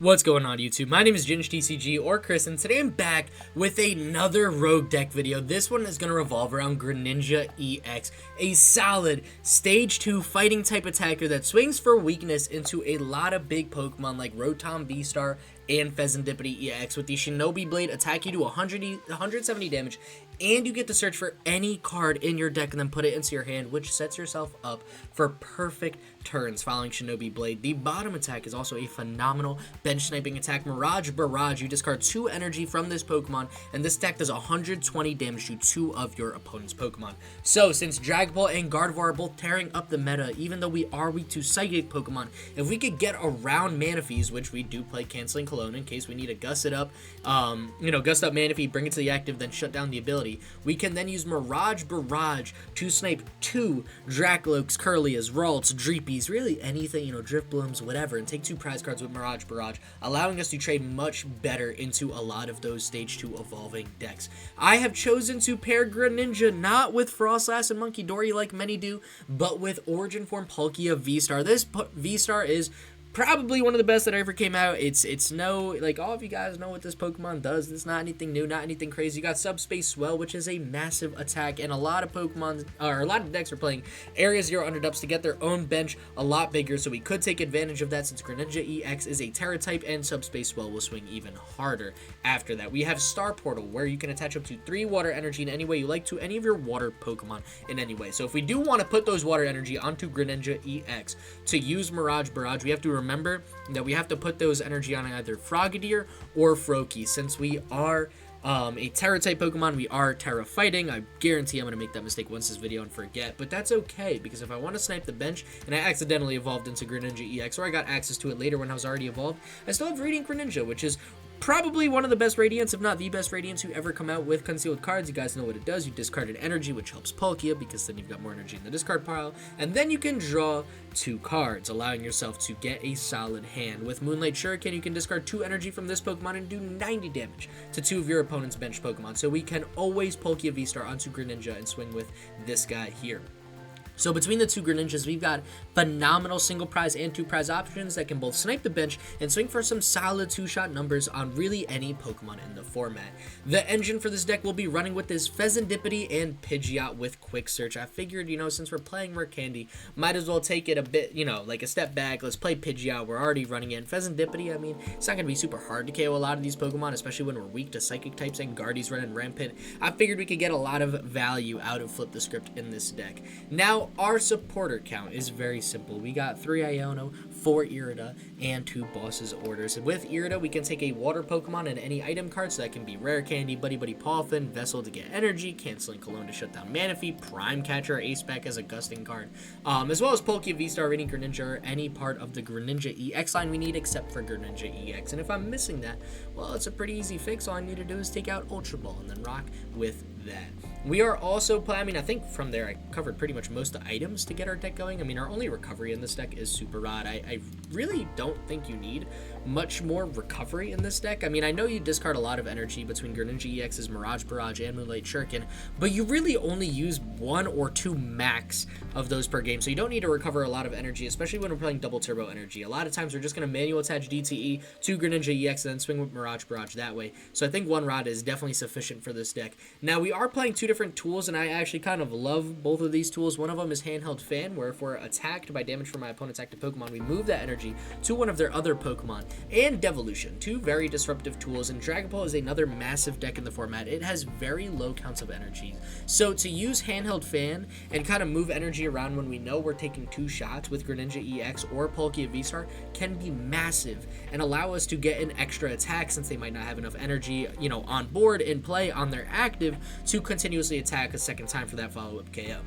What's going on YouTube? My name is ginj-tcg or Chris, and today I'm back with another rogue deck video. This one is going to revolve around Greninja EX, a solid stage 2 fighting type attacker that swings for weakness into a lot of big Pokemon like Rotom, VSTAR, and Fezandipiti EX. With the Shinobi Blade, attack you to 170 damage, and you get to search for any card in your deck and then put it into your hand, which sets yourself up for perfect turns following Shinobi Blade. The bottom attack is also a phenomenal bench sniping attack. Mirage Barrage, you discard 2 energy from this Pokemon, and this attack does 120 damage to 2 of your opponent's Pokemon. So, since Dragon Ball and Gardevoir are both tearing up the meta, even though we are weak to Psychic Pokemon, if we could get around Manaphy's, which we do play Canceling Cologne in case we need to gust it up, gust up Manaphy, bring it to the active, then shut down the ability, we can then use Mirage Barrage to snipe 2 Dracloaks, Curlias, Ralts, Dreepies, really anything, Driftblooms, whatever, and take 2 prize cards with Mirage Barrage, allowing us to trade much better into a lot of those stage 2 evolving decks. I have chosen to pair Greninja not with Frostlass and Monkey Dory like many do, but with Origin Form Palkia VSTAR. This VSTAR is probably one of the best that ever came out. It's no, like, all of you guys know what this Pokemon does. It's not anything new, not anything crazy. You got Subspace Swell, which is a massive attack, and a lot of Pokemon, or a lot of decks are playing Area Zero Underdubs to get their own bench a lot bigger, so we could take advantage of that since Greninja EX is a Terra type, and Subspace Swell will swing even harder after that. We have Star Portal, where you can attach up to 3 water energy in any way you like to any of your water Pokemon in any way. So if we do want to put those water energy onto Greninja EX to use Mirage Barrage, we have to remember that we have to put those energy on either Frogadier or Froakie. Since we are a Terra type Pokemon, we are Terra fighting. I guarantee I'm going to make that mistake once this video and forget, but that's okay, because if I want to snipe the bench and I accidentally evolved into Greninja EX, or I got access to it later when I was already evolved, I still have Radiant Greninja, which is probably one of the best Radiants, if not the best Radiants who ever come out with concealed cards. You guys know what it does. You discard an energy, which helps Palkia, because then you've got more energy in the discard pile, and then you can draw 2 cards, allowing yourself to get a solid hand. With Moonlight Shuriken, you can discard 2 energy from this Pokemon and do 90 damage to 2 of your opponent's bench Pokemon. So we can always Palkia VSTAR onto Greninja and swing with this guy here. So between the 2 Greninjas, we've got phenomenal single prize and 2 prize options that can both snipe the bench and swing for some solid 2-shot numbers on really any Pokemon in the format. The engine for this deck will be running with this Fezandipiti and Pidgeot with Quick Search. I figured, since we're playing Rare Candy, might as well take it a bit, like a step back. Let's play Pidgeot. We're already running in Fezandipiti. I mean, it's not going to be super hard to KO a lot of these Pokemon, especially when we're weak to Psychic types and Guardy's running Rampant. I figured we could get a lot of value out of Flip the Script in this deck. Now, our supporter count is very simple. We got 3 Iono, 4 Irida, and 2 Boss's Orders. With Irida, we can take a water Pokemon and any item card, so that can be Rare Candy, Buddy-Buddy Poffin, Vessel to get energy, Canceling Cologne to shut down Manaphy, Prime Catcher, Ace Back as a gusting card, as well as Palkia, VSTAR, Radiant Greninja, or any part of the Greninja EX line we need except for Greninja EX. And if I'm missing that, well, it's a pretty easy fix. All I need to do is take out Ultra Ball and then rock with that. We are also playing, I think from there I covered pretty much most of the items to get our deck going. Our only recovery in this deck is Super Rod. I really don't think you need much more recovery in this deck. I know you discard a lot of energy between Greninja EX's Mirage Barrage and Moonlight Shuriken, but you really only use 1 or 2 max of those per game, so you don't need to recover a lot of energy, especially when we're playing double turbo energy. A lot of times we're just going to manual attach DTE to Greninja EX and then swing with Mirage Barrage that way. So I think 1 Rod is definitely sufficient for this deck. Now, we are playing 2 different tools, and I actually kind of love both of these tools. One of them is Handheld Fan, where if we're attacked by damage from my opponent's active Pokemon, we move that energy to one of their other Pokemon. And Devolution, 2 very disruptive tools, and Dragon Ball is another massive deck in the format. It has very low counts of energy. So to use Handheld Fan and kind of move energy around when we know we're taking 2 shots with Greninja EX or Palkia VSTAR can be massive and allow us to get an extra attack, since they might not have enough energy, on board in play on their active to continuously attack a second time for that follow-up KO.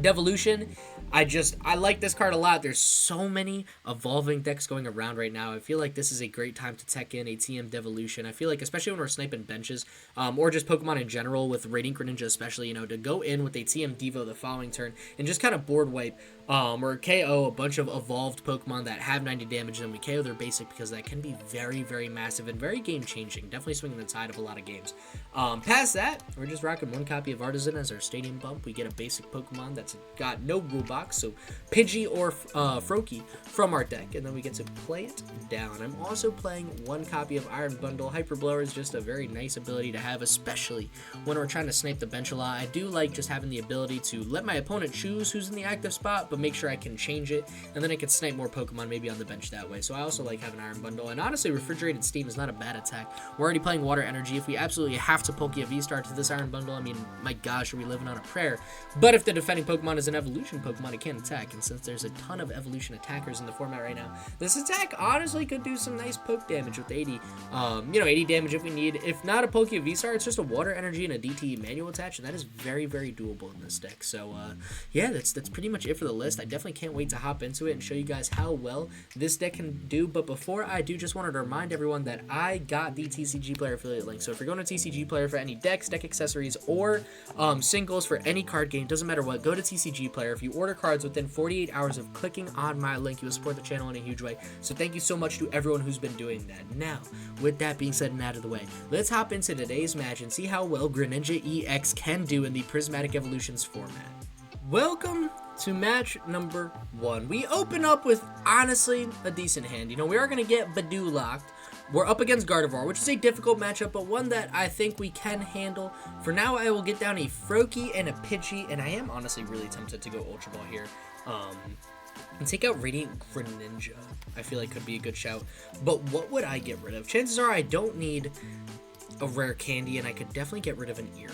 Devolution, I like this card a lot. There's so many evolving decks going around right now. I feel like this is a great time to tech in a TM Devolution. I feel like, especially when we're sniping benches, or just Pokemon in general, with Radiant Greninja especially, to go in with a TM Devo the following turn and just kind of board wipe or KO a bunch of evolved Pokemon that have 90 damage, then we KO their basic, because that can be very, very massive and very game-changing. Definitely swinging the tide of a lot of games. Past that, we're just rocking one copy of Artazon as our stadium bump. We get a basic Pokemon that's got no rule box, so Pidgey or Froakie from our deck, and then we get to play it down. I'm also playing one copy of Iron Bundle. Hyper Blower is just a very nice ability to have, especially when we're trying to snipe the bench a lot. I do like just having the ability to let my opponent choose who's in the active spot, but make sure I can change it, and then I can snipe more Pokemon maybe on the bench that way. So I also like having Iron Bundle, and honestly, Refrigerated Steam is not a bad attack. We're already playing Water Energy. If we absolutely have to Palkia VSTAR to this Iron Bundle, I mean, my gosh, are we living on a prayer? But if the defending Pokemon is an evolution Pokemon, it can't attack, and since there's a ton of evolution attackers in the format right now, this attack honestly could do some nice poke damage with 80. 80 damage if we need. If not a Palkia VSTAR, it's just a Water Energy and a DT manual attach, and that is very, very doable in this deck. So, yeah, that's pretty much it for the list. I definitely can't wait to hop into it and show you guys how well this deck can do. But before I do, just wanted to remind everyone that I got the TCG Player affiliate link. So if you're going to TCG Player for any decks, deck accessories, or singles for any card game, doesn't matter what, go to TCG Player. If you order cards within 48 hours of clicking on my link, you will support the channel in a huge way. So thank you so much to everyone who's been doing that. Now, with that being said and out of the way, let's hop into today's match and see how well Greninja EX can do in the Prismatic Evolutions format. Welcome to match number 1. We open up with, honestly, a decent hand. We are going to get Badu locked. We're up against Gardevoir, which is a difficult matchup, but one that I think we can handle. For now, I will get down a Froakie and a Pidgey, and I am honestly really tempted to go Ultra Ball here. And take out Radiant Greninja. I feel like could be a good shout. But what would I get rid of? Chances are I don't need a Rare Candy, and I could definitely get rid of an Irida.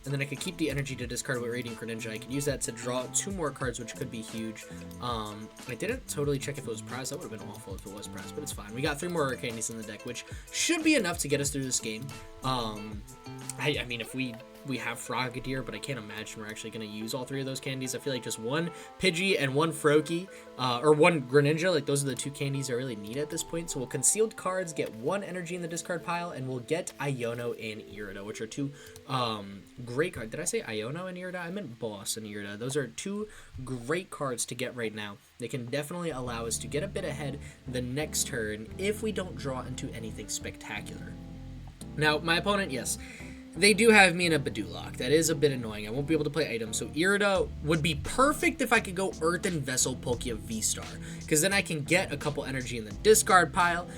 And then I could keep the energy to discard with Radiant Greninja. I could use that to draw 2 more cards, which could be huge. I didn't totally check if it was priced. That would have been awful if it was priced, but it's fine. We got 3 more Rare Candies in the deck, which should be enough to get us through this game. I mean, if we have Frogadier, but I can't imagine we're actually going to use all 3 of those candies. I feel like just one Pidgey and one Froakie, or one Greninja, like those are the 2 candies I really need at this point. So we'll concealed cards, get 1 energy in the discard pile, and we'll get Iono and Irida, which are 2 great cards. Did I say Iono and Irida? I meant Boss and Irida. Those are 2 great cards to get right now. They can definitely allow us to get a bit ahead the next turn if we don't draw into anything spectacular. Now, my opponent, yes, they do have me in a Badu lock. That is a bit annoying. I won't be able to play items. So Irida would be perfect if I could go Earthen Vessel Palkia VSTAR, because then I can get a couple energy in the discard pile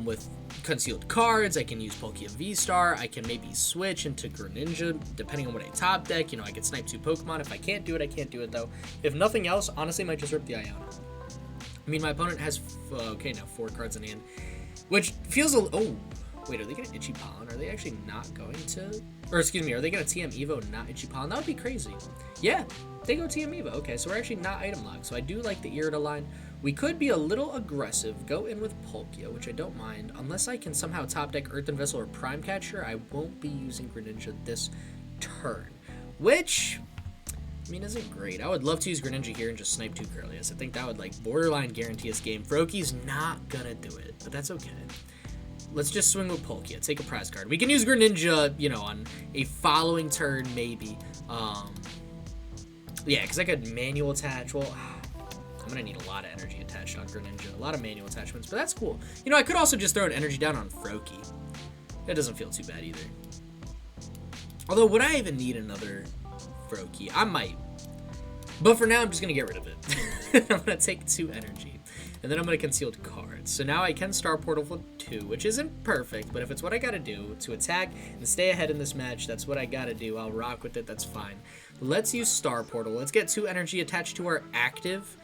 with concealed cards. I can use Palkia VSTAR. I can maybe switch into Greninja, depending on what I top deck. I could snipe 2 Pokemon. If I can't do it, I can't do it, though. If nothing else, honestly, I might just rip the Iono. I mean, my opponent has, okay, now 4 cards in hand, which feels a... Oh, wait, are they going to Itchy Pollen? Are they actually not going to... Or, excuse me, are they going to TM Evo, not Itchy Pollen? That would be crazy. Yeah, they go TM Evo. Okay, so we're actually not item locked. So I do like the Irida line. We could be a little aggressive, go in with Palkia, which I don't mind. Unless I can somehow top deck Earthen Vessel or Prime Catcher, I won't be using Greninja this turn. Which... I mean, isn't great. I would love to use Greninja here and just snipe 2 Curlius. I think that would, like, borderline guarantee us game. Froakie's not gonna do it, but that's okay. Let's just swing with Palkia. Take a prize card. We can use Greninja, on a following turn, maybe. Yeah, because I could manual attach. Well, I'm going to need a lot of energy attached on Greninja. A lot of manual attachments, but that's cool. I could also just throw an energy down on Froakie. That doesn't feel too bad either. Although, would I even need another Froakie? I might. But for now, I'm just going to get rid of it. I'm going to take 2 energy. And then I'm going to conceal cards. So now I can Star Portal for 2, which isn't perfect, but if it's what I got to do to attack and stay ahead in this match, that's what I got to do. I'll rock with it. That's fine. Let's use Star Portal. Let's get 2 energy attached to our active.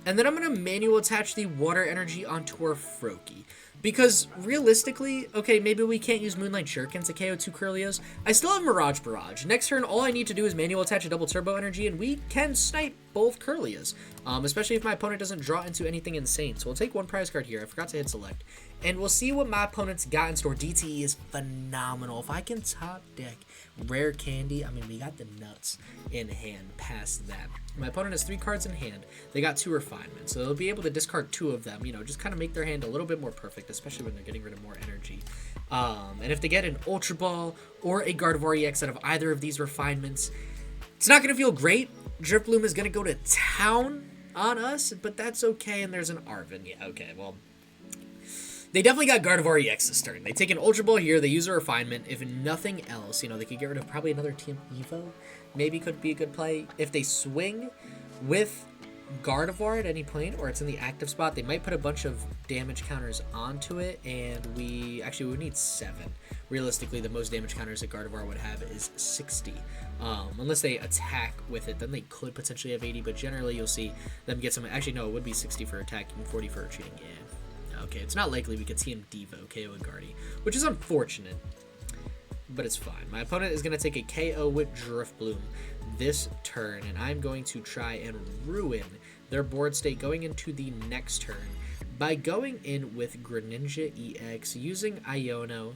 And then I'm going to manual attach the water energy onto our Froakie. Because, realistically, okay, maybe we can't use Moonlight Shuriken to KO 2 Curlios. I still have Mirage Barrage. Next turn, all I need to do is manual attach a double turbo energy, and we can snipe both Curlios. Especially if my opponent doesn't draw into anything insane. So we'll take 1 prize card here. I forgot to hit select. And we'll see what my opponent's got in store. DTE is phenomenal. If I can top deck Rare Candy, I mean, we got the nuts in hand past that. My opponent has 3 cards in hand. They got 2 refinements, so they'll be able to discard 2 of them, just kind of make their hand a little bit more perfect, especially when they're getting rid of more energy. And if they get an Ultra Ball or a Gardevoir EX out of either of these refinements, it's not going to feel great, Drifloon is going to go to town on us, but that's okay, and there's an Arven. Yeah, okay, well, they definitely got Gardevoir EX this turn. They take an Ultra Ball here, they use a Refinement. If nothing else, you know, they could get rid of probably another Team Evo. Maybe could be a good play. If they swing with Gardevoir at any point, or it's in the active spot, they might put a bunch of damage counters onto it, and we would need 7. Realistically, the most damage counters that Gardevoir would have is 60. Unless they attack with it, then they could potentially have 80, but generally you'll see them get some. Actually, no, it would be 60 for attacking, 40 for retreating. Yeah. Okay, it's not likely we could see him Devo, KO and Guardy, which is unfortunate, but it's fine. My opponent is going to take a KO with Drifloon this turn, and I'm going to try and ruin their board state going into the next turn by going in with Greninja EX using Iono.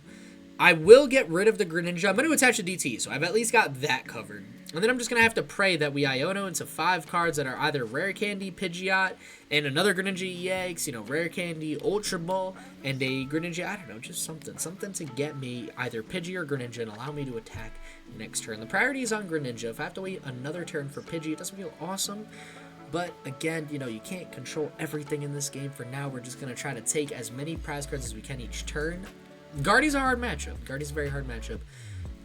I will get rid of the Greninja. I'm going to attach a DT, so I've at least got that covered. And then I'm just going to have to pray that we Iono into 5 cards that are either Rare Candy, Pidgeot, and another Greninja EX, you know, Rare Candy, Ultra Ball, and a Greninja, I don't know, just something. Something to get me either Pidgey or Greninja and allow me to attack next turn. The priority is on Greninja. If I have to wait another turn for Pidgey, it doesn't feel awesome. But again, you know, you can't control everything in this game. For now, we're just going to try to take as many prize cards as we can each turn. Guardy's a hard matchup. Guardy's a very hard matchup.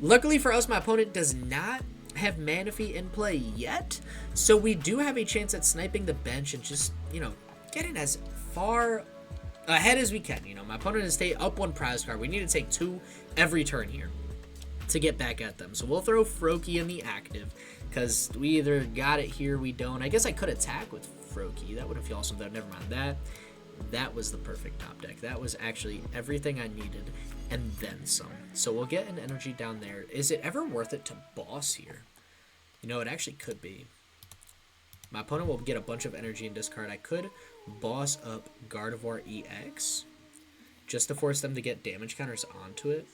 Luckily for us, my opponent does not have Manaphy in play yet, so we do have a chance at sniping the bench and just, you know, getting as far ahead as we can. You know, my opponent is stay up 1 prize card. We need to take 2 every turn here to get back at them. So we'll throw Froakie in the active, because we either got it here, we don't. I guess I could attack with Froakie. That wouldn't feel awesome, though. Never mind that. That was the perfect top deck. That was actually everything I needed and then some. So we'll get an energy down there. Is it ever worth it to boss here? You know, it actually could be. My opponent will get a bunch of energy and discard. I could boss up Gardevoir EX just to force them to get damage counters onto it.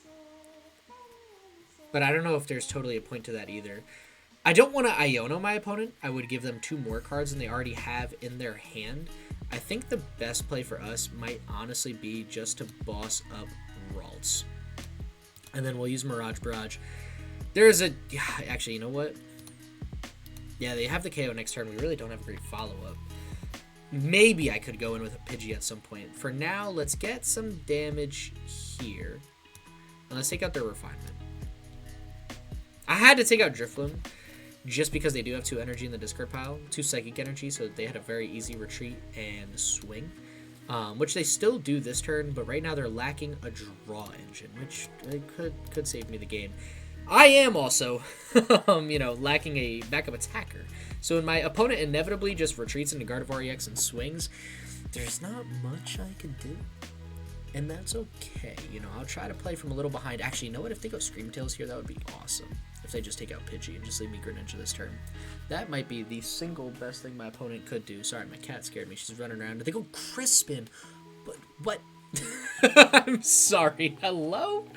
But I don't know if there's totally a point to that either. I don't want to Iono my opponent. I would give them 2 more cards than they already have in their hand. I think the best play for us might honestly be just to boss up Ralts. And then we'll use Mirage Barrage. There's a... Actually, you know what? Yeah, they have the KO next turn. We really don't have a great follow-up. Maybe I could go in with a Pidgey at some point. For now, let's get some damage here. And let's take out their Refinement. I had to take out Drifloon just because they do have 2 energy in the discard pile, 2 psychic energy, so they had a very easy retreat and swing, which they still do this turn, but right now they're lacking a draw engine, which could save me the game. I am also, you know, lacking a backup attacker. So when my opponent inevitably just retreats into Gardevoir EX and swings, there's not much I can do. And that's okay. You know, I'll try to play from a little behind. Actually, you know what? If they go Scream Tails here, that would be awesome. If they just take out Pidgey and just leave me Greninja this turn. That might be the single best thing my opponent could do. Sorry, my cat scared me. She's running around. They go Crispin. But what? I'm sorry. Hello?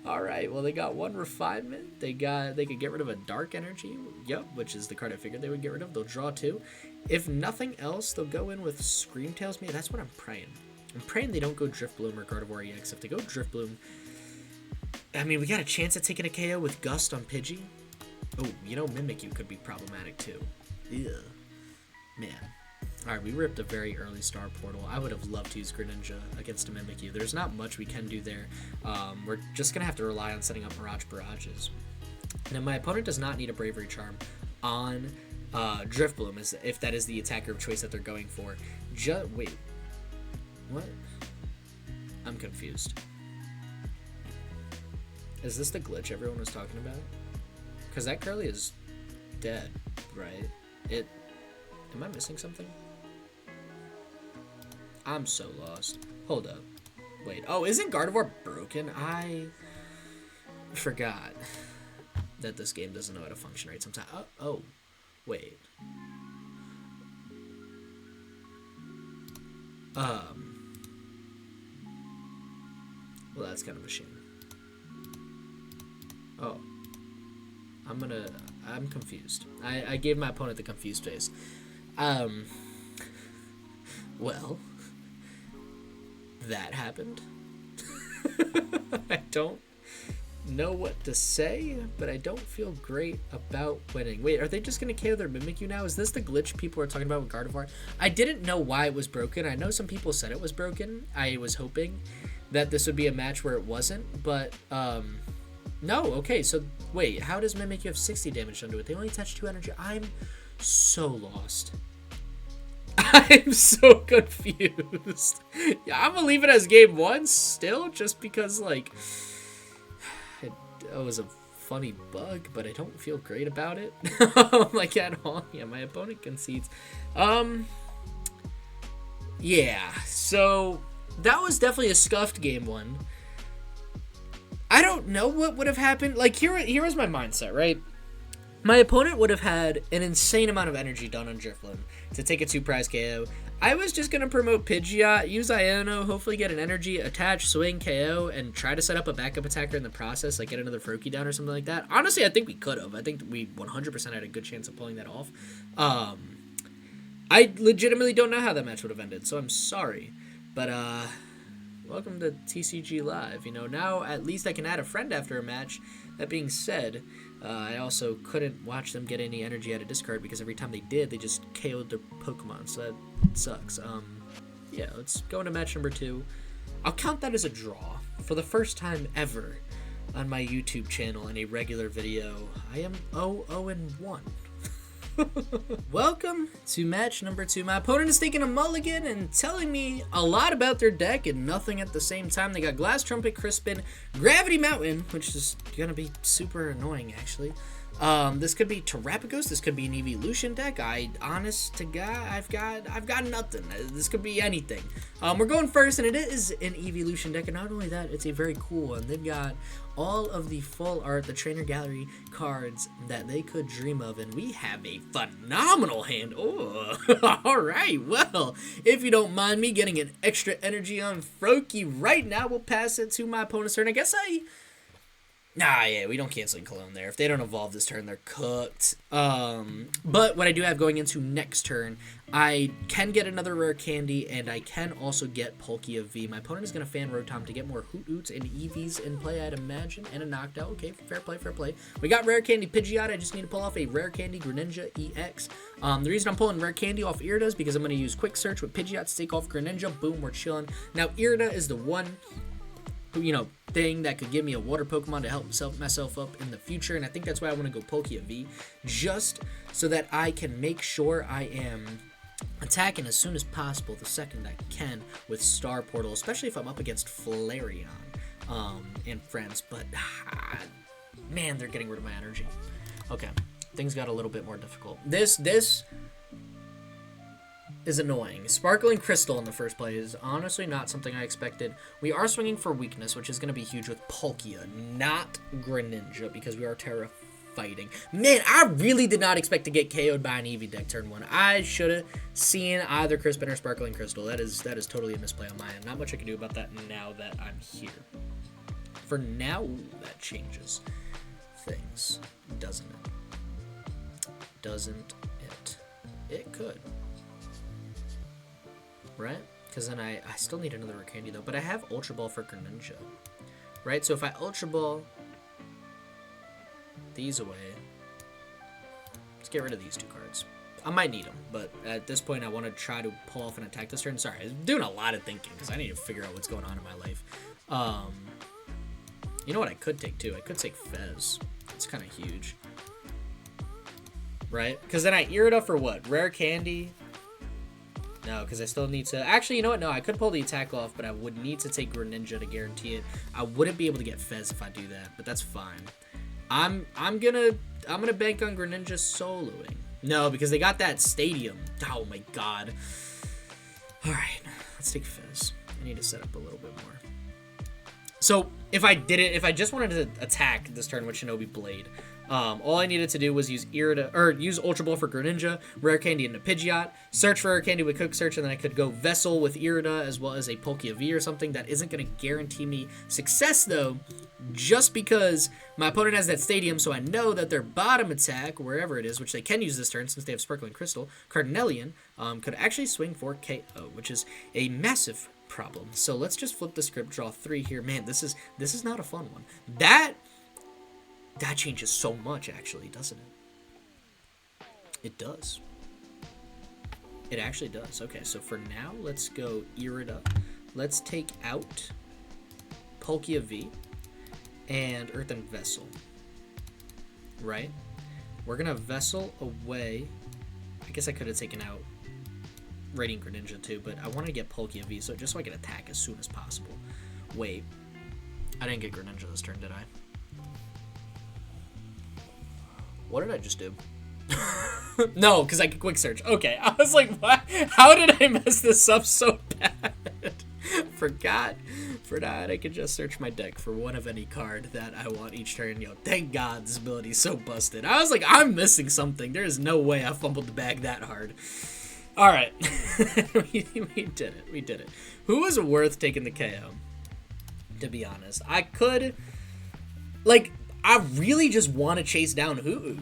Alright, well, they got 1 Refinement. They could get rid of a Dark Energy. Yep, which is the card I figured they would get rid of. They'll draw 2. If nothing else, they'll go in with Scream Tails. Man, that's what I'm praying. I'm praying they don't go Drifloon or Gardevoir EX. If they go Drifloon, I mean, we got a chance at taking a KO with Gust on Pidgey. Oh, you know, Mimikyu could be problematic too. Ew. Man. Alright, we ripped a very early star portal. I would have loved to use Greninja against a Mimikyu. There's not much we can do there. We're just going to have to rely on setting up Mirage Barrages. Now, my opponent does not need a Bravery Charm on Drifloon, if that is the attacker of choice that they're going for. Wait. What? I'm confused. Is this the glitch everyone was talking about? Because that Curly is dead, right? Am I missing something? I'm so lost. Hold up. Wait. Oh, isn't Gardevoir broken? I forgot that this game doesn't know how to function right sometimes. Oh. Wait. Well, that's kind of a shame. Oh. I'm confused. I gave my opponent the confused face. Well, that happened. I don't know what to say, but I don't feel great about winning. Wait, are they just going to KO their Mimikyu now? Is this the glitch people are talking about with Gardevoir? I didn't know why it was broken. I know some people said it was broken. I was hoping that this would be a match where it wasn't, but no. Okay, so wait, how does Mimikyu have 60 damage done to it? They only attach 2 energy. I'm so lost. I'm so confused. Yeah, I'm gonna leave it as game 1 still, just because, like, it was a funny bug, but I don't feel great about it. Like, at all. Yeah, my opponent concedes. Yeah, so that was definitely a scuffed game 1. I don't know what would have happened. Like, here was my mindset, right? My opponent would have had an insane amount of energy done on Drifloon to take a 2-prize KO. I was just going to promote Pidgeot, use Iono, hopefully get an energy, attach, swing, KO, and try to set up a backup attacker in the process, like get another Froakie down or something like that. Honestly, I think we could have. I think we 100% had a good chance of pulling that off. I legitimately don't know how that match would have ended, so I'm sorry. But, welcome to TCG Live. You know, now at least I can add a friend after a match. That being said, I also couldn't watch them get any energy out of discard because every time they did, they just KO'd their Pokemon, so that sucks. Yeah, let's go into match number 2. I'll count that as a draw. For the first time ever on my YouTube channel in a regular video, I am 0-1. Welcome to match number 2. My opponent is taking a mulligan and telling me a lot about their deck and nothing at the same time. They got Glass Trumpet, Crispin, Gravity Mountain, which is gonna be super annoying actually. This could be Terrapagos, this could be an Evolution deck. Honest to God, I've got nothing. This could be anything. We're going first, and it is an Evolution deck, and not only that, it's a very cool one. They've got all of the full art, the trainer gallery cards that they could dream of, and we have a phenomenal hand. Oh, alright, well, if you don't mind me getting an extra energy on Froakie right now, we'll pass it to my opponent's turn. I guess Nah, yeah, we don't Canceling Cologne there. If they don't evolve this turn, they're cooked. But what I do have going into next turn, I can get another Rare Candy, and I can also get Palkia V. My opponent is going to fan Rotom to get more Hoot-Hoots and Eevees in play, I'd imagine, and a Knocked Out. Okay, fair play, fair play. We got Rare Candy Pidgeot. I just need to pull off a Rare Candy Greninja EX. The reason I'm pulling Rare Candy off Irida is because I'm going to use Quick Search with Pidgeot to take off Greninja. Boom, we're chilling. Now, Irida is the one, you know, thing that could give me a water Pokemon to help myself up in the future, and I think that's why I want to go Palkia V, just so that I can make sure I am attacking as soon as possible the second I can with Star Portal, especially if I'm up against Flareon and friends. But man, they're getting rid of my energy. Okay, things got a little bit more difficult. This is annoying. Sparkling Crystal in the first play is honestly not something I expected. We are swinging for weakness, which is going to be huge with Palkia, not Greninja, because we are Terra fighting. Man, I really did not expect to get KO'd by an Eevee deck turn 1. I should have seen either Crispin or Sparkling Crystal. That is totally a misplay on my end. Not much I can do about that now that I'm here. For now, that changes things, doesn't it? Doesn't it? It could. Right? Because then I still need another Rare Candy though, but I have Ultra Ball for Greninja, right? So if I Ultra Ball these away, let's get rid of these 2 cards. I might need them, but at this point I want to try to pull off an attack this turn. Sorry, I'm doing a lot of thinking because I need to figure out what's going on in my life. You know what I could take too? I could take Fez. It's kind of huge, right? Because then I Irida for what? Rare Candy. No, because I still need to... Actually, you know what? No, I could pull the attack off, but I would need to take Greninja to guarantee it. I wouldn't be able to get Fez if I do that, but that's fine. I'm gonna bank on Greninja soloing. No, because they got that stadium. Oh my god. Alright, let's take Fez. I need to set up a little bit more. So, if I just wanted to attack this turn with Shinobi Blade, all I needed to do was use use Ultra Ball for Greninja, Rare Candy into Pidgeot, search for Rare Candy with Quick Search, and then I could go Vessel with Irida as well as a Palkia V or something. That isn't going to guarantee me success though, just because my opponent has that stadium, so I know that their bottom attack, wherever it is, which they can use this turn since they have Sparkling Crystal, Cardinalian, could actually swing for KO, which is a massive problem. So let's just flip the script, draw 3 here. Man, this is not a fun one. That That changes so much, actually, doesn't it? It does. It actually does. Okay, so for now, let's go Irida. Let's take out Palkia V and Earthen Vessel. Right? We're going to Vessel away. I guess I could have taken out Radiant Greninja too, but I want to get Palkia V just so I can attack as soon as possible. Wait. I didn't get Greninja this turn, did I? What did I just do? No, because I could quick search. Okay, I was like, what? How did I mess this up so bad? Forgot I could just search my deck for one of any card that I want each turn. Yo, thank God this ability is so busted. I was like, I'm missing something. There is no way I fumbled the bag that hard. All right. we did it. We did it. Who was worth taking the KO? To be honest, I could, like, I really just want to chase down Hoo-Hoo.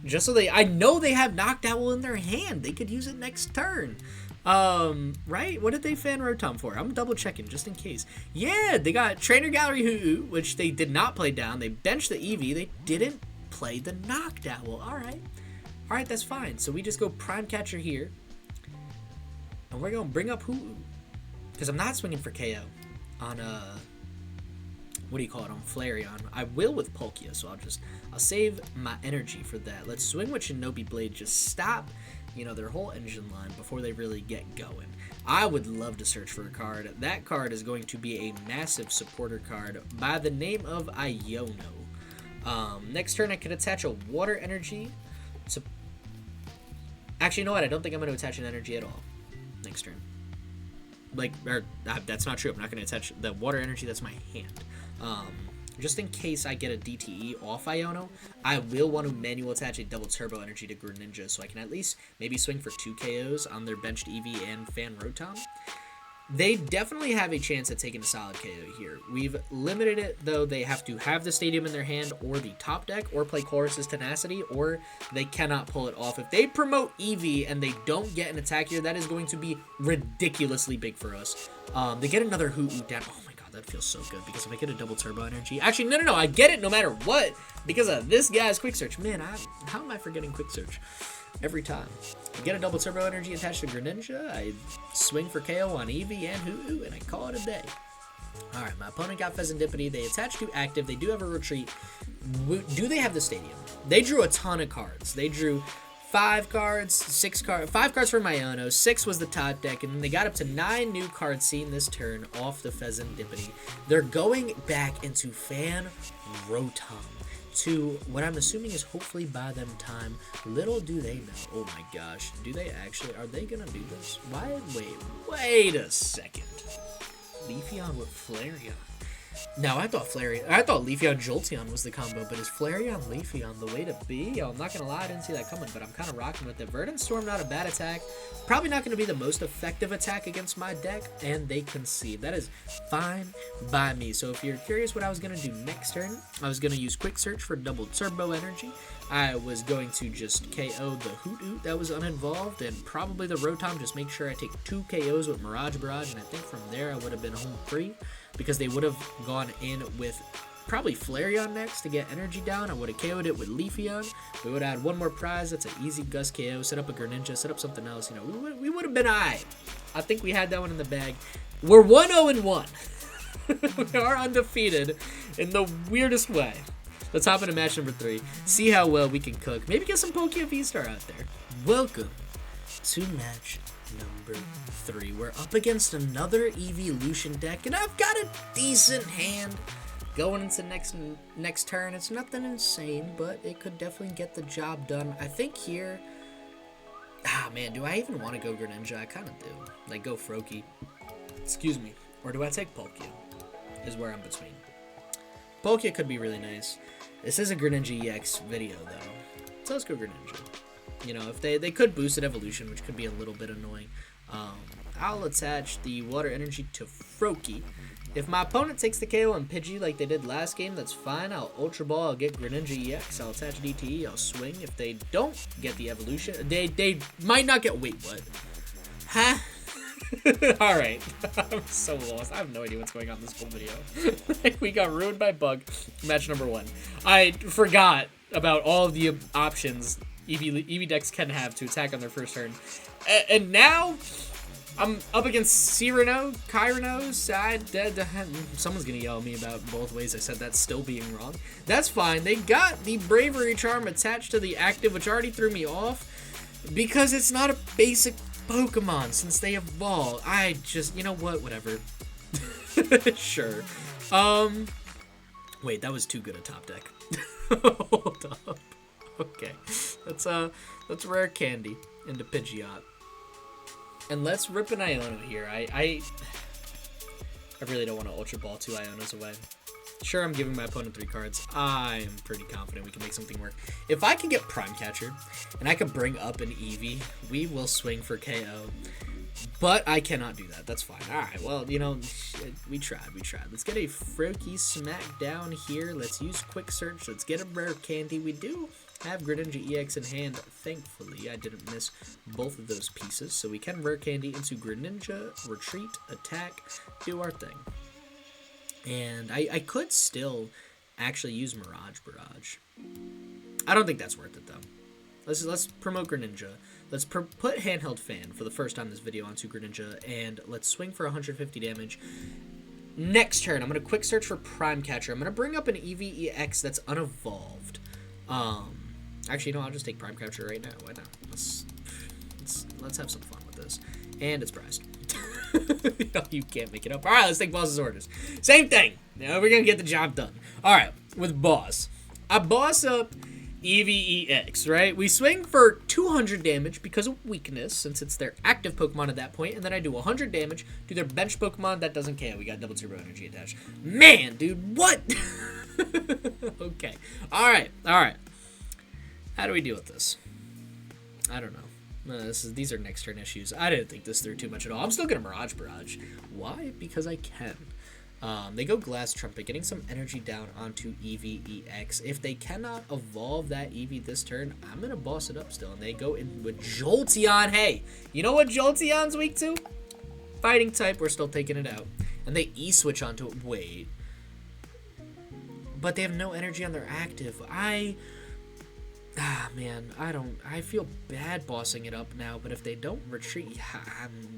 Just so I know they have Knocked Owl in their hand. They could use it next turn. Right? What did they fan Rotom for? I'm double checking just in case. Yeah, they got Trainer Gallery Hoo-Hoo, which they did not play down. They benched the Eevee. They didn't play the Knocked Owl. All right, that's fine. So we just go Prime Catcher here. And we're going to bring up Hoo-Hoo. Because I'm not swinging for KO on, what do you call it, on Flareon. I will with Palkia, so I'll save my energy for that. Let's swing with Shinobi Blade, just stop, their whole engine line before they really get going. I would love to search for a card. That card is going to be a massive supporter card by the name of Iono. Next turn, I could attach a Water Energy to... Actually, you know what? I don't think I'm going to attach an energy at all next turn. That's not true. I'm not going to attach the Water Energy. That's my hand. Just in case I get a DTE off Iono, I will want to manual attach a double turbo energy to Greninja so I can at least maybe swing for 2 KOs on their benched Eevee and fan Rotom. They definitely have a chance at taking a solid KO here. We've limited it, though. They have to have the stadium in their hand or the top deck or play Chorus's Tenacity, or they cannot pull it off. If they promote Eevee and they don't get an attack here, that is going to be ridiculously big for us. They get another Hoo-Hoo down. Oh my god, that feels so good because if I get a double turbo energy... Actually, no, I get it no matter what because of this guy's quick search. Man, how am I forgetting quick search? Every time. I get a double turbo energy attached to Greninja, I swing for KO on Eevee and Hoo-Hoo, and I call it a day. Alright, my opponent got Fezandipiti. They attach to active. They do have a retreat. Do they have the stadium? They drew a ton of cards. They drew 5 cards, 5 cards for Iono, 6 was the top deck, and then they got up to 9 new cards seen this turn off the Fezandipiti. They're going back into Fan Rotom to what I'm assuming is hopefully by them time. Little do they know. Oh my gosh. Do they actually? Are they going to do this? Why? Wait a second. Leafeon with Flareon. Now, I thought Leafeon Jolteon was the combo, but is Flareon Leafeon the way to be? Yo, I'm not going to lie, I didn't see that coming, but I'm kind of rocking with it. Verdant Storm, not a bad attack. Probably not going to be the most effective attack against my deck, and they concede. That is fine by me. So if you're curious what I was going to do next turn, I was going to use Quick Search for double turbo energy. I was going to just KO the Hoot that was uninvolved, and probably the Rotom, just make sure I take 2 KOs with Mirage Barrage, and I think from there I would have been home free, because they would have gone in with probably Flareon next to get energy down. I would have KO'd it with Leafeon. We would have had one more prize. That's an easy Gus KO. Set up a Greninja. Set up something else. We would have been alright. I think we had that one in the bag. We're 1-0-1. We are undefeated in the weirdest way. Let's hop into match number 3. See how well we can cook. Maybe get some Palkia VSTAR out there. Welcome to match number 3. We're up against another Evolution deck, and I've got a decent hand going into next turn. It's nothing insane, but it could definitely get the job done. I think here... man, do I even want to go Greninja? I kind of do. Like, go Froakie. Excuse me. Or do I take Palkia? Is where I'm between. Palkia could be really nice. This is a Greninja EX video, though. So let's go Greninja. If they could boost at Evolution, which could be a little bit annoying. I'll attach the Water Energy to Froakie. If my opponent takes the KO on Pidgey like they did last game, that's fine. I'll Ultra Ball, I'll get Greninja EX, I'll attach DTE, I'll swing. If they don't get the Evolution, they might not get... Wait, what? Huh? Alright. I'm so lost. I have no idea what's going on in this whole video. We got ruined by bug. Match number 1. I forgot about all of the options EV decks can have to attack on their first turn. And now, I'm up against Cyrano, someone's gonna yell at me about both ways I said that still being wrong. That's fine. They got the Bravery Charm attached to the active, which already threw me off because it's not a basic Pokemon since they evolve. I just, you know what, whatever. Sure. Wait, that was too good a top deck. Hold up. Okay. Let's Rare Candy into Pidgeot. And let's rip an Iono here. I really don't want to Ultra Ball 2 Ionos away. Sure, I'm giving my opponent 3 cards. I'm pretty confident we can make something work. If I can get Prime Catcher, and I can bring up an Eevee, we will swing for KO. But I cannot do that. That's fine. Alright, well, you know, we tried. Let's get a Froakie smack down here. Let's use Quick Search. Let's get a Rare Candy. We do have Greninja EX in hand. Thankfully, I didn't miss both of those pieces. So we can Rare Candy into Greninja, retreat, attack, do our thing. And I could still actually use Mirage Barrage. I don't think that's worth it, though. Let's promote Greninja. Let's put Handheld Fan for the first time in this video onto Greninja, and let's swing for 150 damage. Next turn, I'm going to Quick Search for Prime Catcher. I'm going to bring up an Eevee EX that's unevolved. Actually, no, I'll just take Prime Catcher right now. Why not? Let's have some fun with this. And it's prized. You can't make it up. Alright, let's take Boss's orders. Same thing. Now we're going to get the job done. Alright, with Boss. I boss up Eevee EX, right? We swing for 200 damage because of weakness, since it's their active Pokemon at that point, and then I do 100 damage to their bench Pokemon that doesn't KO. We got double turbo energy attached. Man, dude, what? Okay. Alright. How do we deal with this? I don't know. These are next turn issues. I didn't think this through too much at all. I'm still going to Mirage Barrage. Why? Because I can. They go Glass Trumpet, getting some energy down onto Eevee EX. If they cannot evolve that Eevee this turn, I'm going to boss it up still. And they go in with Jolteon. Hey, you know what Jolteon's weak to? Fighting type. We're still taking it out. And they E-switch onto it. Wait. But they have no energy on their active. Man, I feel bad bossing it up now, but if they don't retreat,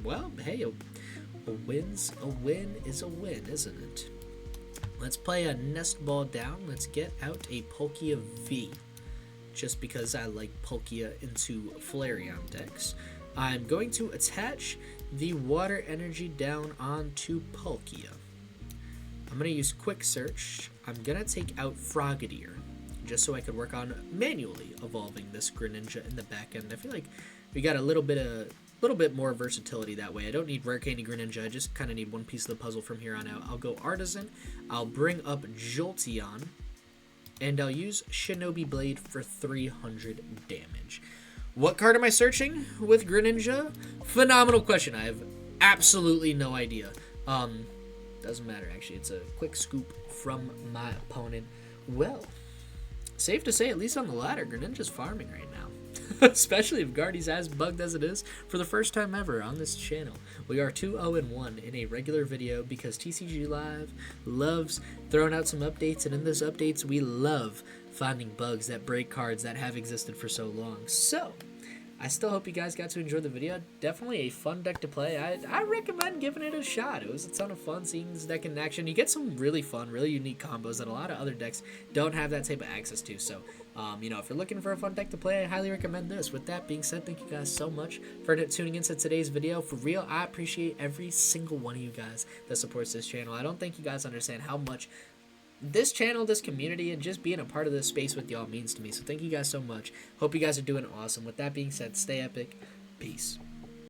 well, hey, a win is a win, isn't it? Let's play a Nest Ball down. Let's get out a Palkia V, just because I like Palkia into Flareon decks. I'm going to attach the Water Energy down onto Palkia. I'm going to use Quick Search. I'm going to take out Frogadier, just so I could work on manually evolving this Greninja in the back end. I feel like we got a little bit more versatility that way. I don't need Rare Candy Greninja. I just kind of need one piece of the puzzle from here on out. I'll go Artazon. I'll bring up Jolteon. And I'll use Shinobi Blade for 300 damage. What card am I searching with Greninja? Phenomenal question. I have absolutely no idea. Doesn't matter, actually. It's a quick scoop from my opponent. Well, safe to say, at least on the ladder, Greninja's farming right now. Especially if Guardy's as bugged as it is for the first time ever on this channel. We are 2-0-1 in a regular video because TCG Live loves throwing out some updates, and in those updates we love finding bugs that break cards that have existed for so long. So, I still hope you guys got to enjoy the video. Definitely a fun deck to play. I recommend giving it a shot. It was a ton of fun seeing this deck in action. You get some really fun, really unique combos that a lot of other decks don't have that type of access to. So, you know, if you're looking for a fun deck to play, I highly recommend this. With that being said, thank you guys so much for tuning into today's video. For real, I appreciate every single one of you guys that supports this channel. I don't think you guys understand how much this channel, this community, and just being a part of this space with y'all means to me. So thank you guys so much. Hope you guys are doing awesome. With that being said, stay epic. Peace.